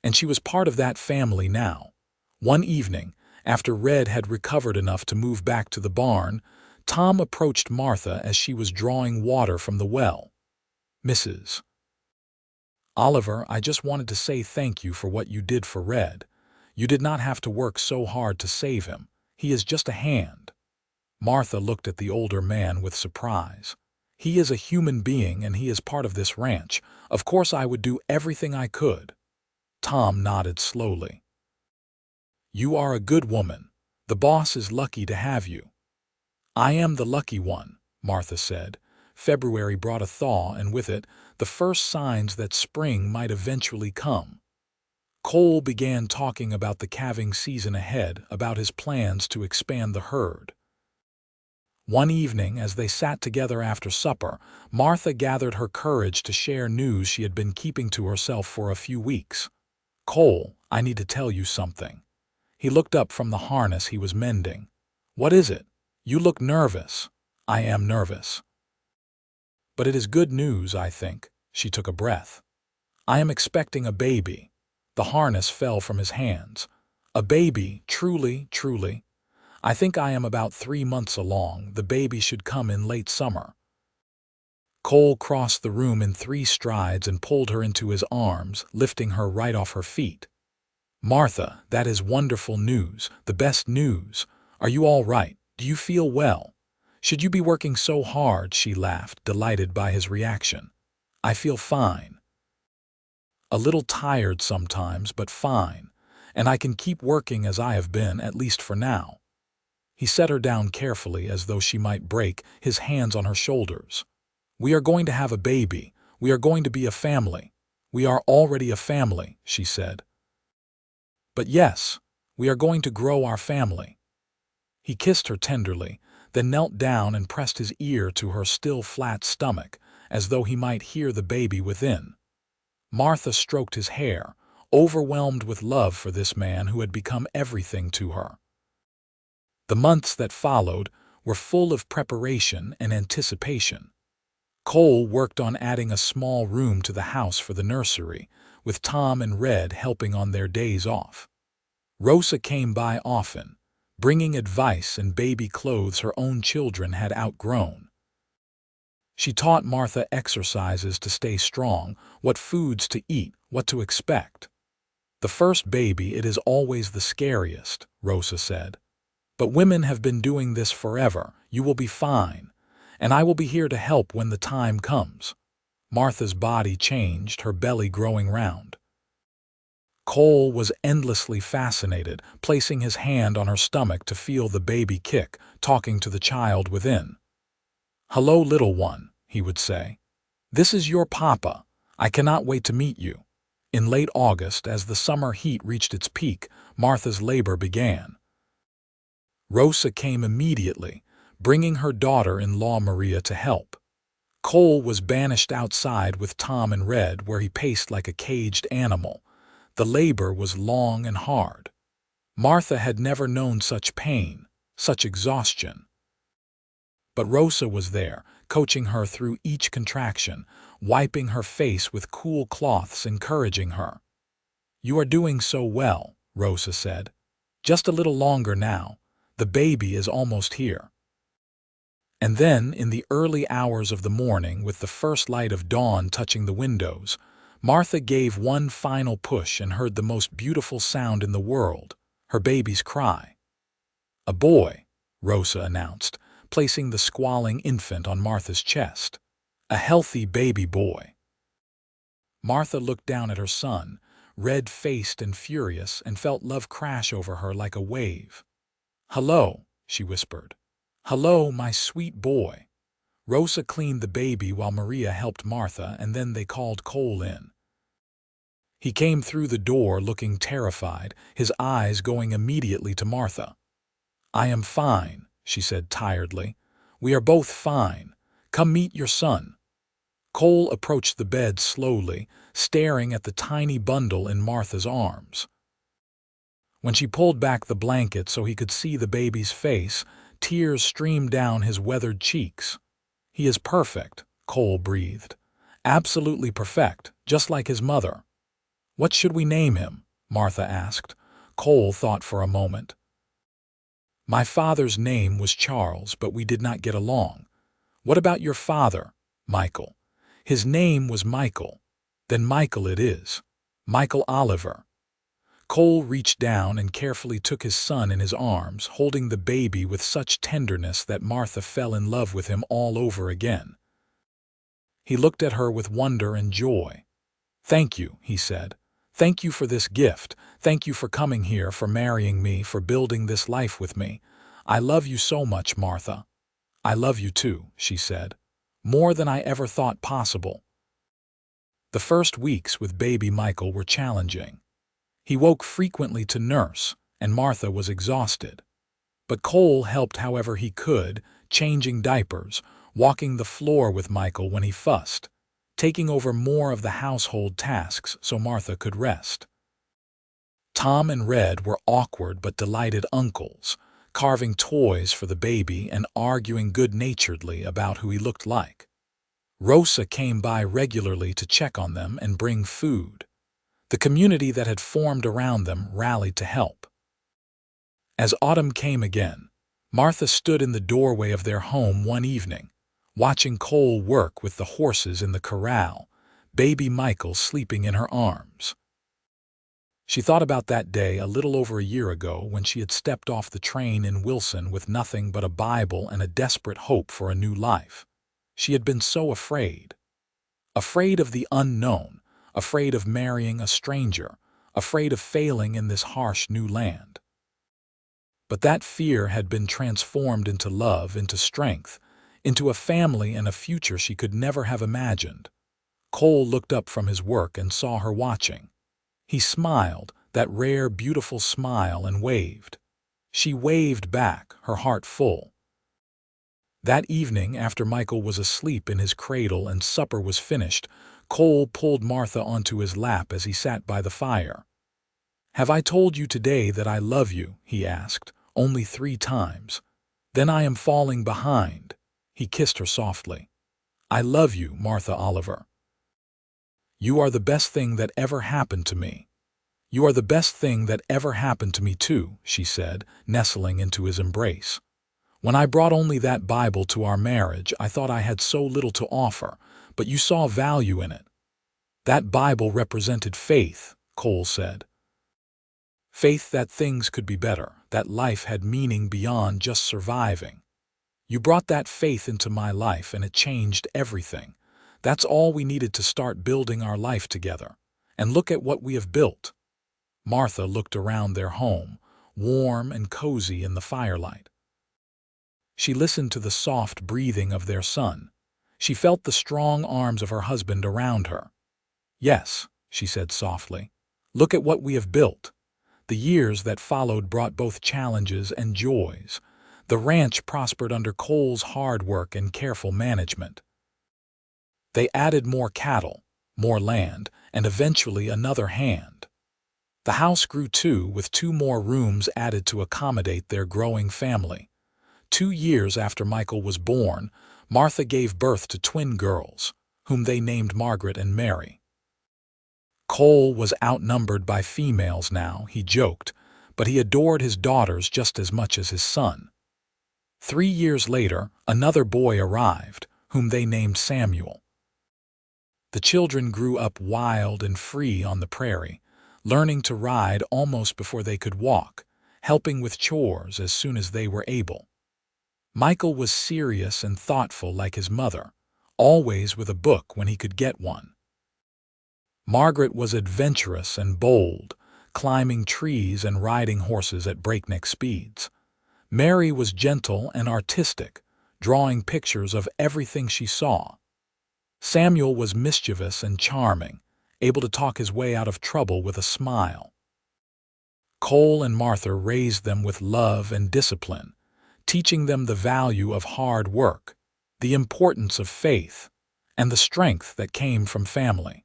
And she was part of that family now. One evening, after Red had recovered enough to move back to the barn, Tom approached Martha as she was drawing water from the well. "Mrs. Oliver, I just wanted to say thank you for what you did for Red. You did not have to work so hard to save him. He is just a hand." Martha looked at the older man with surprise. "He is a human being and he is part of this ranch. Of course I would do everything I could." Tom nodded slowly. "You are a good woman. The boss is lucky to have you." "I am the lucky one," Martha said, February brought a thaw, and with it, the first signs that spring might eventually come. Cole began talking about the calving season ahead, about his plans to expand the herd. One evening, as they sat together after supper, Martha gathered her courage to share news she had been keeping to herself for a few weeks. "Cole, I need to tell you something." He looked up from the harness he was mending. "What is it? You look nervous." "I am nervous. But it is good news, I think." She took a breath. "I am expecting a baby." The harness fell from his hands. "A baby, truly, truly. I think I am about 3 months along. The baby should come in late summer." Cole crossed the room in 3 strides and pulled her into his arms, lifting her right off her feet. "Martha, that is wonderful news, the best news. Are you all right? Do you feel well? Should you be working so hard?" She laughed, delighted by his reaction. "I feel fine. A little tired sometimes, but fine. And I can keep working as I have been, at least for now." He set her down carefully as though she might break, his hands on her shoulders. "We are going to have a baby. We are going to be a family. We are already a family," she said. "But yes, we are going to grow our family." He kissed her tenderly, then knelt down and pressed his ear to her still flat stomach, as though he might hear the baby within. Martha stroked his hair, overwhelmed with love for this man who had become everything to her. The months that followed were full of preparation and anticipation. Cole worked on adding a small room to the house for the nursery, with Tom and Red helping on their days off. Rosa came by often, bringing advice and baby clothes her own children had outgrown. She taught Martha exercises to stay strong, what foods to eat, what to expect. "The first baby, it is always the scariest," Rosa said. "But women have been doing this forever. You will be fine. And I will be here to help when the time comes." Martha's body changed, her belly growing round. Cole was endlessly fascinated, placing his hand on her stomach to feel the baby kick, talking to the child within. "Hello, little one," he would say. "This is your papa. I cannot wait to meet you." In late August, as the summer heat reached its peak, Martha's labor began. Rosa came immediately, bringing her daughter-in-law Maria to help. Cole was banished outside with Tom and Red, where he paced like a caged animal. The labor was long and hard. Martha had never known such pain, such exhaustion. But Rosa was there, coaching her through each contraction, wiping her face with cool cloths, encouraging her. "You are doing so well," Rosa said. "Just a little longer now. The baby is almost here." And then, in the early hours of the morning, with the first light of dawn touching the windows, Martha gave one final push and heard the most beautiful sound in the world, her baby's cry. "A boy," Rosa announced, placing the squalling infant on Martha's chest. "A healthy baby boy." Martha looked down at her son, red-faced and furious, and felt love crash over her like a wave. "Hello," she whispered. "Hello, my sweet boy." Rosa cleaned the baby while Maria helped Martha, and then they called Cole in. He came through the door looking terrified, his eyes going immediately to Martha. "I am fine," she said tiredly. "We are both fine. Come meet your son." Cole approached the bed slowly, staring at the tiny bundle in Martha's arms. When she pulled back the blanket so he could see the baby's face, tears streamed down his weathered cheeks. "He is perfect," Cole breathed. "Absolutely perfect, just like his mother." "What should we name him?" Martha asked. Cole thought for a moment. "My father's name was Charles, but we did not get along." "What about your father?" "Michael." "His name was Michael." "Then Michael it is. Michael Oliver." Cole reached down and carefully took his son in his arms, holding the baby with such tenderness that Martha fell in love with him all over again. He looked at her with wonder and joy. "Thank you," he said. "Thank you for this gift. Thank you for coming here, for marrying me, for building this life with me. I love you so much, Martha." "I love you too," she said. more than I ever thought possible. The first weeks with baby Michael were challenging. He woke frequently to nurse, and Martha was exhausted. But Cole helped however he could, changing diapers, walking the floor with Michael when he fussed, taking over more of the household tasks so Martha could rest. Tom and Red were awkward but delighted uncles, carving toys for the baby and arguing good-naturedly about who he looked like. Rosa came by regularly to check on them and bring food. The community that had formed around them rallied to help. As autumn came again, Martha stood in the doorway of their home one evening, watching Cole work with the horses in the corral, baby Michael sleeping in her arms. She thought about that day a little over a year ago when she had stepped off the train in Wilson with nothing but a Bible and a desperate hope for a new life. She had been so afraid. Afraid of the unknown, afraid of marrying a stranger, afraid of failing in this harsh new land. But that fear had been transformed into love, into strength, into a family and a future she could never have imagined. Cole looked up from his work and saw her watching. He smiled, that rare, beautiful smile, and waved. She waved back, her heart full. That evening, after Michael was asleep in his cradle and supper was finished, Cole pulled Martha onto his lap as he sat by the fire. "Have I told you today that I love you?" he asked, "only 3 times. Then I am falling behind." He kissed her softly. "I love you, Martha Oliver. You are the best thing that ever happened to me." "You are the best thing that ever happened to me too," she said, nestling into his embrace. "When I brought only that Bible to our marriage, I thought I had so little to offer, but you saw value in it." "That Bible represented faith," Cole said. "Faith that things could be better, that life had meaning beyond just surviving. You brought that faith into my life and it changed everything. That's all we needed to start building our life together. And look at what we have built." Martha looked around their home, warm and cozy in the firelight. She listened to the soft breathing of their son. She felt the strong arms of her husband around her. "Yes," she said softly, "look at what we have built." The years that followed brought both challenges and joys. The ranch prospered under Cole's hard work and careful management. They added more cattle, more land, and eventually another hand. The house grew too, with 2 more rooms added to accommodate their growing family. 2 years after Michael was born, Martha gave birth to twin girls, whom they named Margaret and Mary. Cole was outnumbered by females now, he joked, but he adored his daughters just as much as his son. 3 years later, another boy arrived, whom they named Samuel. The children grew up wild and free on the prairie, learning to ride almost before they could walk, helping with chores as soon as they were able. Michael was serious and thoughtful like his mother, always with a book when he could get one. Margaret was adventurous and bold, climbing trees and riding horses at breakneck speeds. Mary was gentle and artistic, drawing pictures of everything she saw. Samuel was mischievous and charming, able to talk his way out of trouble with a smile. Cole and Martha raised them with love and discipline, teaching them the value of hard work, the importance of faith, and the strength that came from family.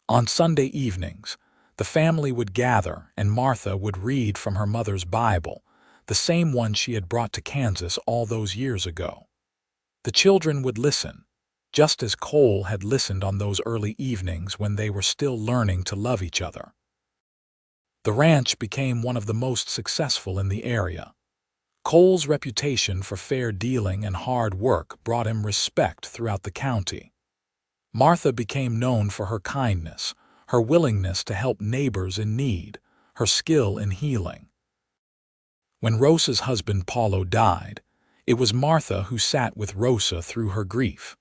On Sunday evenings, the family would gather and Martha would read from her mother's Bible, the same one she had brought to Kansas all those years ago. The children would listen, just as Cole had listened on those early evenings when they were still learning to love each other. The ranch became one of the most successful in the area. Cole's reputation for fair dealing and hard work brought him respect throughout the county. Martha became known for her kindness, her willingness to help neighbors in need, her skill in healing. When Rosa's husband Paulo died, it was Martha who sat with Rosa through her grief.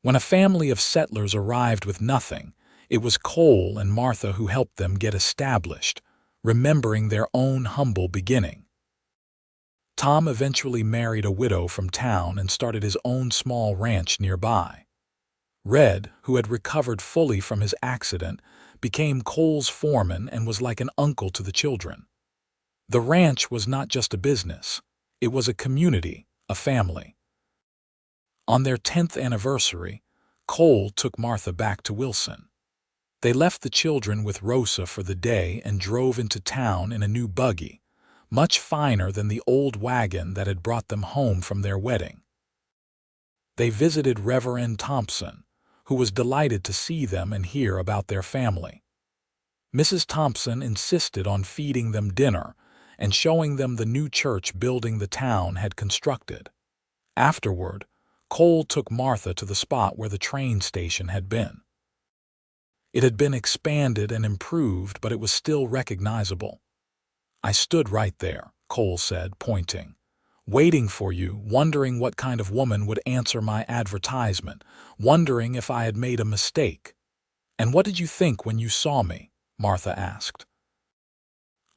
When a family of settlers arrived with nothing, it was Cole and Martha who helped them get established, remembering their own humble beginning. Tom eventually married a widow from town and started his own small ranch nearby. Red, who had recovered fully from his accident, became Cole's foreman and was like an uncle to the children. The ranch was not just a business. It was a community, a family. On their 10th anniversary, Cole took Martha back to Wilson. They left the children with Rosa for the day and drove into town in a new buggy, much finer than the old wagon that had brought them home from their wedding. They visited Reverend Thompson, who was delighted to see them and hear about their family. Mrs. Thompson insisted on feeding them dinner and showing them the new church building the town had constructed. Afterward, Cole took Martha to the spot where the train station had been. It had been expanded and improved, but it was still recognizable. "I stood right there," Cole said, pointing, "waiting for you, wondering what kind of woman would answer my advertisement, wondering if I had made a mistake." "And what did you think when you saw me?" Martha asked.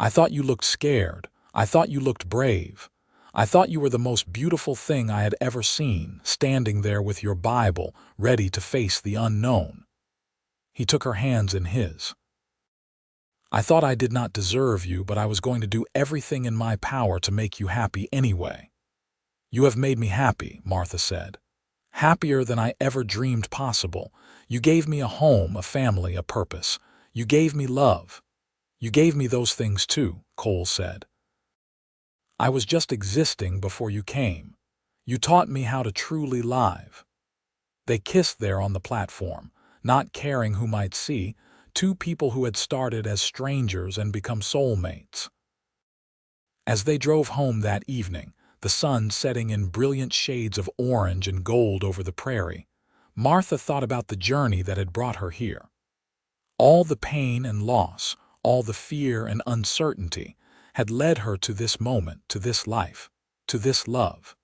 "I thought you looked scared. I thought you looked brave. I thought you were the most beautiful thing I had ever seen, standing there with your Bible, ready to face the unknown." He took her hands in his. "I thought I did not deserve you, but I was going to do everything in my power to make you happy anyway." "You have made me happy," Martha said. "Happier than I ever dreamed possible. You gave me a home, a family, a purpose. You gave me love." "You gave me those things too," Cole said. "I was just existing before you came. You taught me how to truly live." They kissed there on the platform, not caring who might see, two people who had started as strangers and become soulmates. As they drove home that evening, the sun setting in brilliant shades of orange and gold over the prairie, Martha thought about the journey that had brought her here. All the pain and loss, all the fear and uncertainty, had led her to this moment, to this life, to this love.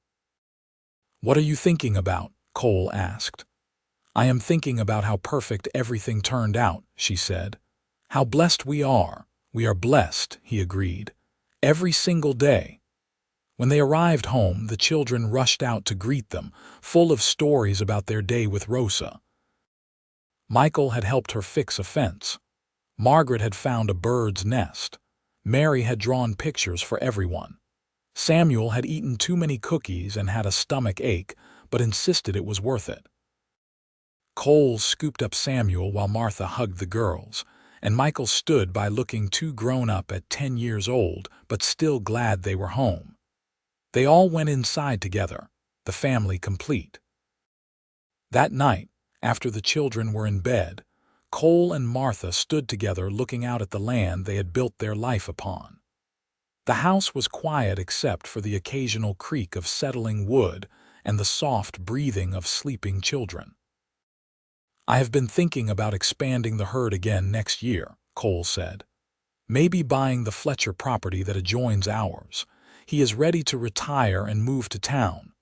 "What are you thinking about?" Cole asked. "I am thinking about how perfect everything turned out," she said. "How blessed we are. We are blessed," he agreed. "Every single day." When they arrived home, the children rushed out to greet them, full of stories about their day with Rosa. Michael had helped her fix a fence. Margaret had found a bird's nest. Mary had drawn pictures for everyone. Samuel had eaten too many cookies and had a stomach ache, but insisted it was worth it. Cole scooped up Samuel while Martha hugged the girls, and Michael stood by looking too grown up at 10 years old, but still glad they were home. They all went inside together, the family complete. That night, after the children were in bed, Cole and Martha stood together looking out at the land they had built their life upon. The house was quiet except for the occasional creak of settling wood and the soft breathing of sleeping children. "I have been thinking about expanding the herd again next year," Cole said. "Maybe buying the Fletcher property that adjoins ours. He is ready to retire and move to town."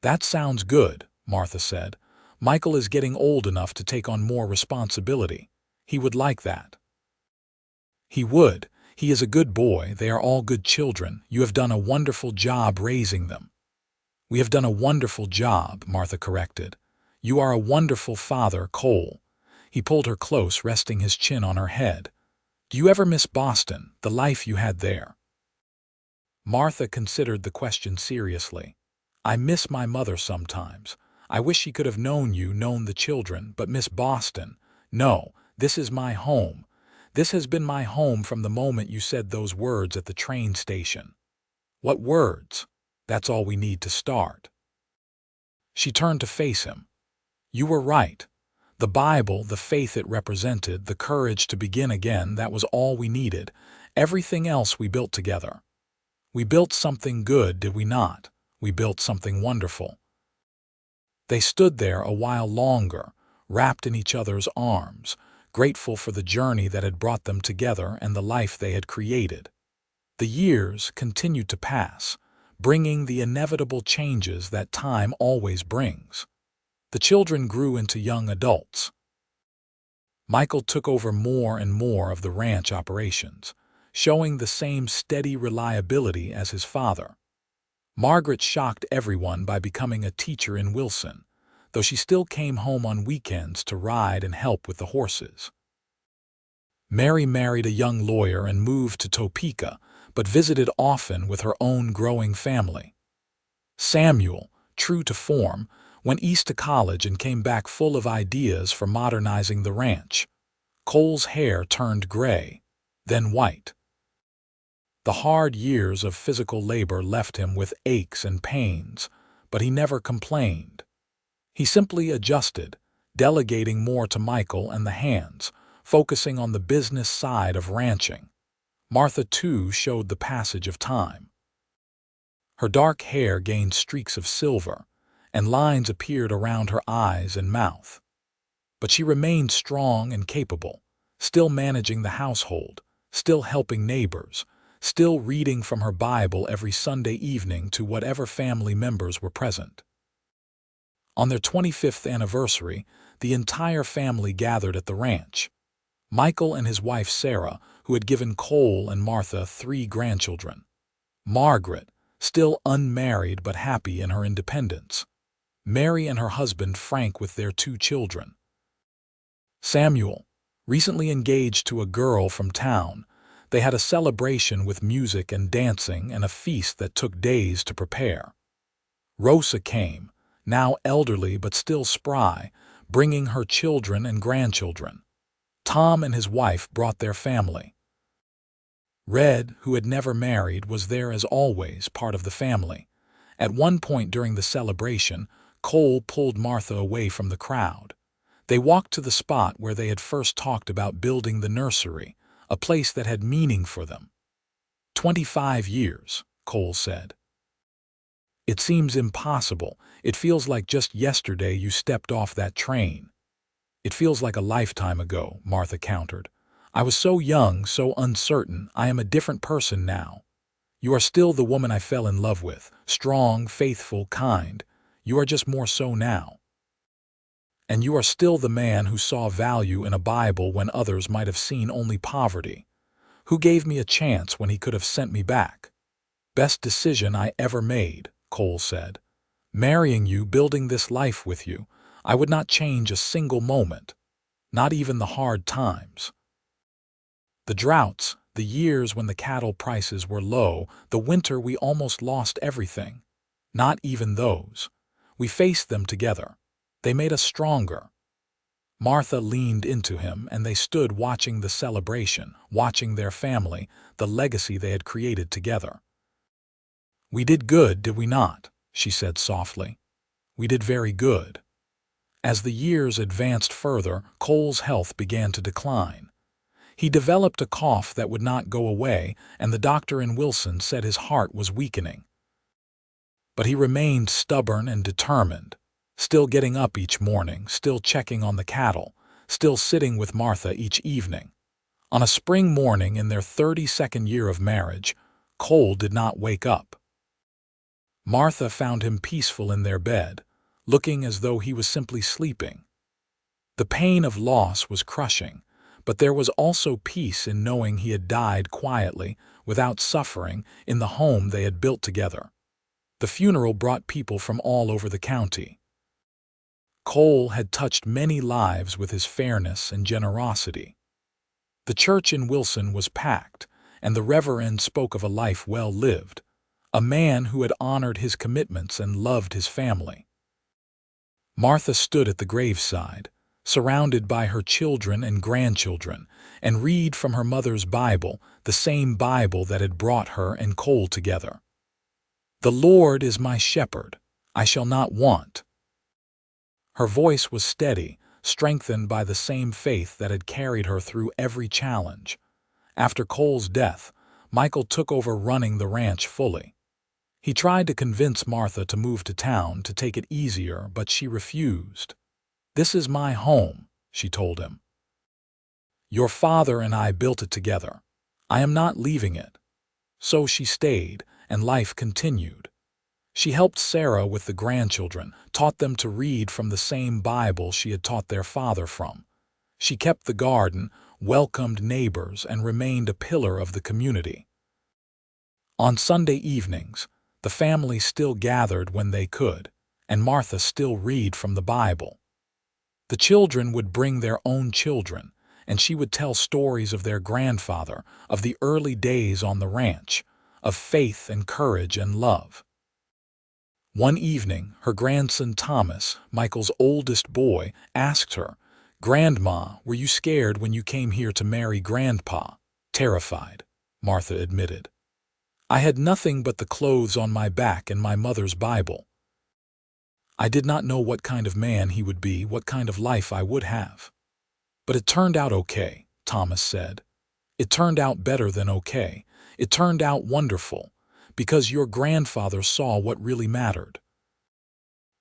"That sounds good," Martha said. "Michael is getting old enough to take on more responsibility. He would like that." "He would. He is a good boy. They are all good children. You have done a wonderful job raising them." "We have done a wonderful job," Martha corrected. "You are a wonderful father, Cole." He pulled her close, resting his chin on her head. "Do you ever miss Boston, the life you had there?" Martha considered the question seriously. "I miss my mother sometimes. I wish she could have known you, known the children, but miss Boston. No, this is my home. This has been my home from the moment you said those words at the train station." "What words?" "That's all we need to start." She turned to face him. "You were right. The Bible, the faith it represented, the courage to begin again, that was all we needed. Everything else we built together. We built something good, did we not? We built something wonderful." They stood there a while longer, wrapped in each other's arms, grateful for the journey that had brought them together and the life they had created. The years continued to pass, bringing the inevitable changes that time always brings. The children grew into young adults. Michael took over more and more of the ranch operations, showing the same steady reliability as his father. Margaret shocked everyone by becoming a teacher in Wilson, though she still came home on weekends to ride and help with the horses. Mary married a young lawyer and moved to Topeka, but visited often with her own growing family. Samuel, true to form, went east to college and came back full of ideas for modernizing the ranch. Cole's hair turned gray, then white. The hard years of physical labor left him with aches and pains, but he never complained. He simply adjusted, delegating more to Michael and the hands, focusing on the business side of ranching. Martha, too, showed the passage of time. Her dark hair gained streaks of silver, and lines appeared around her eyes and mouth. But she remained strong and capable, still managing the household, still helping neighbors, still reading from her Bible every Sunday evening to whatever family members were present. On their 25th anniversary, the entire family gathered at the ranch. Michael and his wife Sarah, who had given Cole and Martha 3 grandchildren. Margaret, still unmarried but happy in her independence. Mary and her husband Frank with their 2 children. Samuel, recently engaged to a girl from town. They had a celebration with music and dancing and a feast that took days to prepare. Rosa came, now elderly but still spry, bringing her children and grandchildren. Tom and his wife brought their family. Red, who had never married, was there as always, part of the family. At one point during the celebration, Cole pulled Martha away from the crowd. They walked to the spot where they had first talked about building the nursery, a place that had meaning for them. 25 years, Cole said. It seems impossible. It feels like just yesterday you stepped off that train. It feels like a lifetime ago, Martha countered. I was so young, so uncertain. I am a different person now. You are still the woman I fell in love with, strong, faithful, kind. You are just more so now. And you are still the man who saw value in a Bible when others might have seen only poverty, who gave me a chance when he could have sent me back. Best decision I ever made, Cole said. Marrying you, building this life with you, I would not change a single moment, not even the hard times. The droughts, the years when the cattle prices were low, the winter we almost lost everything. Not even those. We faced them together. They made us stronger. Martha leaned into him, and they stood watching the celebration, watching their family, the legacy they had created together. We did good, did we not? She said softly. We did very good. As the years advanced further, Cole's health began to decline. He developed a cough that would not go away, and the doctor in Wilson said his heart was weakening. But he remained stubborn and determined, still getting up each morning, still checking on the cattle, still sitting with Martha each evening. On a spring morning in their 32nd year of marriage, Cole did not wake up. Martha found him peaceful in their bed, looking as though he was simply sleeping. The pain of loss was crushing, but there was also peace in knowing he had died quietly, without suffering, in the home they had built together. The funeral brought people from all over the county. Cole had touched many lives with his fairness and generosity. The church in Wilson was packed, and the reverend spoke of a life well lived, a man who had honored his commitments and loved his family. Martha stood at the graveside, surrounded by her children and grandchildren, and read from her mother's Bible, the same Bible that had brought her and Cole together. The Lord is my shepherd, I shall not want. Her voice was steady, strengthened by the same faith that had carried her through every challenge. After Cole's death, Michael took over running the ranch fully. He tried to convince Martha to move to town to take it easier, but she refused. This is my home, she told him. Your father and I built it together. I am not leaving it. So she stayed, and life continued. She helped Sarah with the grandchildren, taught them to read from the same Bible she had taught their father from. She kept the garden, welcomed neighbors, and remained a pillar of the community. On Sunday evenings, The family still gathered when they could, and Martha still read from the Bible. The children would bring their own children, and she would tell stories of their grandfather, of the early days on the ranch, of faith and courage and love. One evening, her grandson Thomas, Michael's oldest boy, asked her, "Grandma, were you scared when you came here to marry Grandpa?" "Terrified," Martha admitted. "I had nothing but the clothes on my back and my mother's Bible. I did not know what kind of man he would be, what kind of life I would have." "But it turned out okay," Thomas said. "It turned out better than okay. It turned out wonderful, because your grandfather saw what really mattered.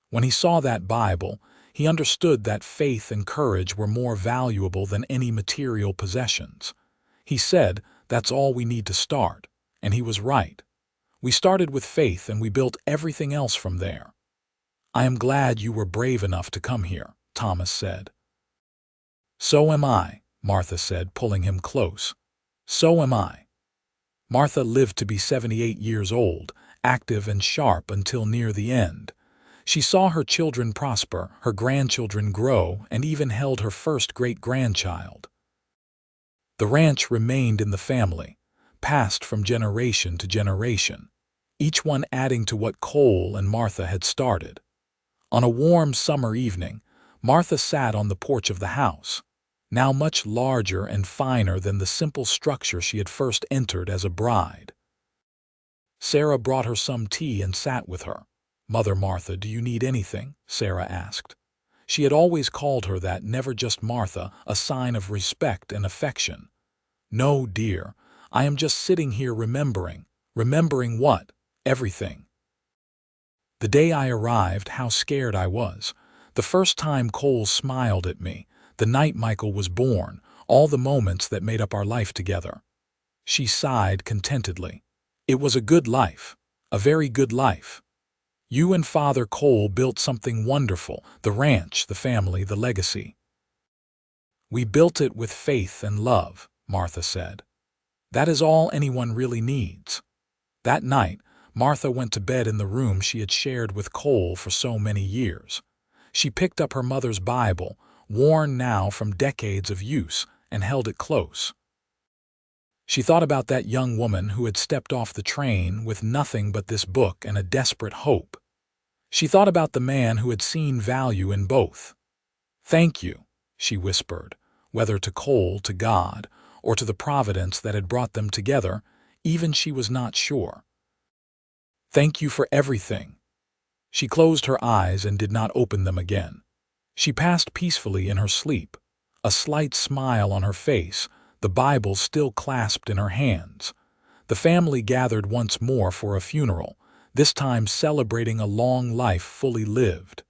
When he saw that Bible, he understood that faith and courage were more valuable than any material possessions. He said, that's all we need to start, and he was right. We started with faith and we built everything else from there." "I am glad you were brave enough to come here," Thomas said. "So am I," Martha said, pulling him close. "So am I." Martha lived to be 78 years old, active and sharp until near the end. She saw her children prosper, her grandchildren grow, and even held her first great-grandchild. The ranch remained in the family, passed from generation to generation, each one adding to what Cole and Martha had started. On a warm summer evening, Martha sat on the porch of the house, now much larger and finer than the simple structure she had first entered as a bride. Sarah brought her some tea and sat with her. "Mother Martha, do you need anything?" Sarah asked. She had always called her that, never just Martha, a sign of respect and affection. "No, dear, I am just sitting here remembering." "Remembering what?" "Everything. The day I arrived, how scared I was. The first time Cole smiled at me, the night Michael was born, all the moments that made up our life together." She sighed contentedly. "It was a good life, a very good life. You and Father Cole built something wonderful, the ranch, the family, the legacy." "We built it with faith and love," Martha said. "That is all anyone really needs." That night, Martha went to bed in the room she had shared with Cole for so many years. She picked up her mother's Bible, worn now from decades of use, and held it close. She thought about that young woman who had stepped off the train with nothing but this book and a desperate hope. She thought about the man who had seen value in both. "Thank you," she whispered, whether to Cole, to God, or to the providence that had brought them together, even she was not sure. "Thank you for everything." She closed her eyes and did not open them again. She passed peacefully in her sleep, a slight smile on her face, the Bible still clasped in her hands. The family gathered once more for a funeral, this time celebrating a long life fully lived.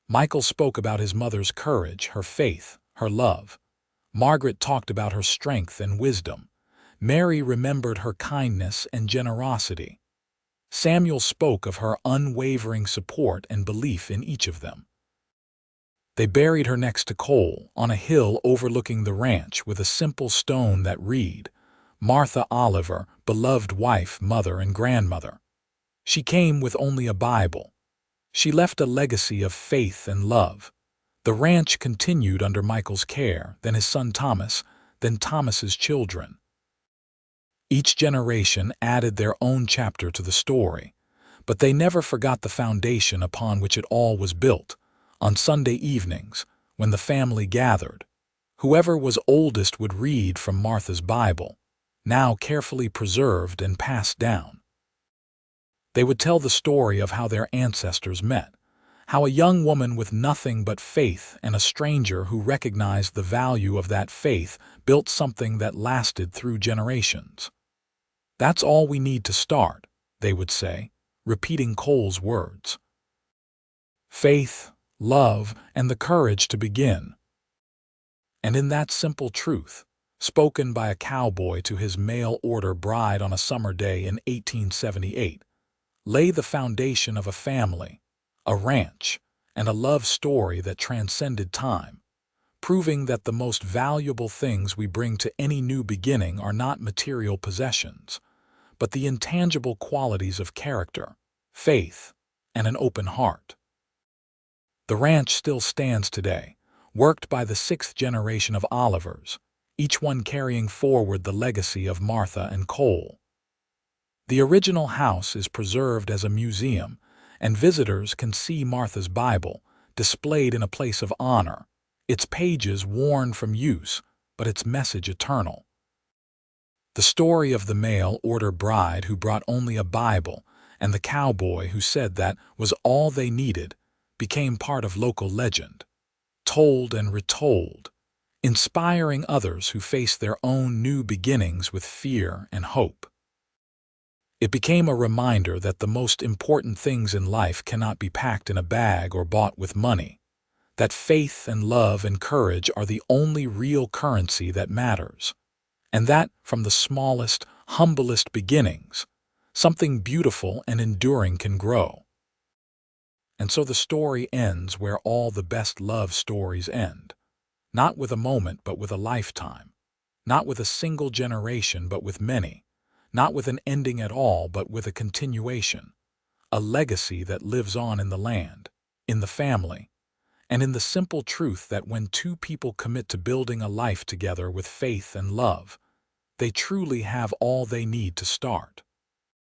Michael spoke about his mother's courage, her faith, her love. Margaret talked about her strength and wisdom. Mary remembered her kindness and generosity. Samuel spoke of her unwavering support and belief in each of them. They buried her next to Cole, on a hill overlooking the ranch, with a simple stone that read, "Martha Oliver, beloved wife, mother, and grandmother." She came with only a Bible. She left a legacy of faith and love. The ranch continued under Michael's care, then his son Thomas, then Thomas's children. Each generation added their own chapter to the story, but they never forgot the foundation upon which it all was built. On Sunday evenings, when the family gathered, whoever was oldest would read from Martha's Bible, now carefully preserved and passed down. They would tell the story of how their ancestors met, how a young woman with nothing but faith and a stranger who recognized the value of that faith built something that lasted through generations. "That's all we need to start," they would say, repeating Cole's words. Faith, love, and the courage to begin. And in that simple truth, spoken by a cowboy to his mail-order bride on a summer day in 1878, lay the foundation of a family, a ranch, and a love story that transcended time, proving that the most valuable things we bring to any new beginning are not material possessions, but the intangible qualities of character, faith, and an open heart. The ranch still stands today, worked by the sixth generation of Olivers, each one carrying forward the legacy of Martha and Cole. The original house is preserved as a museum, and visitors can see Martha's Bible, displayed in a place of honor, its pages worn from use, but its message eternal. The story of the mail-order bride who brought only a Bible and the cowboy who said that was all they needed became part of local legend, told and retold, inspiring others who face their own new beginnings with fear and hope. It became a reminder that the most important things in life cannot be packed in a bag or bought with money, that faith and love and courage are the only real currency that matters, and that, from the smallest, humblest beginnings, something beautiful and enduring can grow. And so the story ends where all the best love stories end, not with a moment but with a lifetime, not with a single generation but with many, not with an ending at all but with a continuation, a legacy that lives on in the land, in the family, and in the simple truth that when two people commit to building a life together with faith and love, they truly have all they need to start.